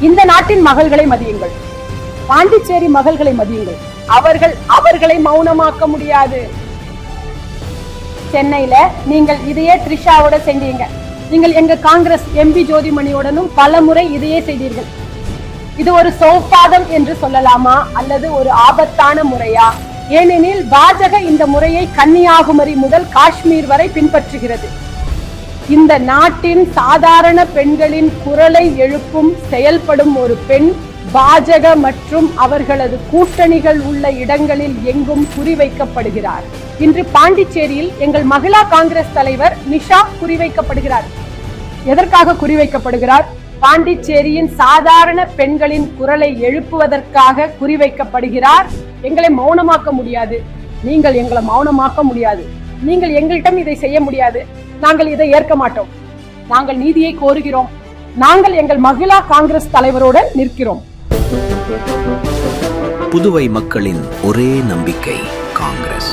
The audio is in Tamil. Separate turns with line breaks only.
இந்த நாட்டின் மகள்களை மதியுங்கள், பாண்டிச்சேரி மகள்களை மதியுங்கள். அவர்களை மௌனமாக்க முடியாது. சென்னையில நீங்கள் இதையே த்ரிஷாவோட செஞ்சீங்க. நீங்கள் எங்க காங்கிரஸ் எம்பி ஜோதிமணியோடனும் பல முறை இதையே செய்தீர்கள். இது ஒரு சோபாதம் என்று சொல்லலாமா அல்லது ஒரு ஆபத்தான முறையா? ஏனெனில் பாஜக இந்த முறையை கன்னியாகுமரி முதல் காஷ்மீர் வரை பின்பற்றுகிறது. இந்த நாட்டின் சாதாரண பெண்களின் குரலை எழுப்பும் செயல்படும் ஒரு பெண் பாஜக மற்றும் அவர்களது கூட்டணிகள் உள்ள இடங்களில் எங்கும் குறிவைக்கப்படுகிறார். இன்று பாண்டிச்சேரியில் எங்கள் மகிழா காங்கிரஸ் தலைவர் நிஷா குறிவைக்கப்படுகிறார். எதற்காக குறிவைக்கப்படுகிறார்? பாண்டிச்சேரியின் சாதாரண பெண்களின் குரலை எழுப்புவதற்காக குறிவைக்கப்படுகிறார். எங்களை மௌனமாக்க முடியாது. நீங்கள் எங்களை மௌனமாக்க முடியாது. நீங்கள் எங்களிடம் இதை செய்ய முடியாது. நாங்கள் இதை ஏற்க மாட்டோம். நாங்கள் நீதியை கோருகிறோம். நாங்கள் எங்கள் மகிழா காங்கிரஸ் தலைவரோடு நிற்கிறோம்.
புதுவை மக்களின் ஒரே நம்பிக்கை காங்கிரஸ்.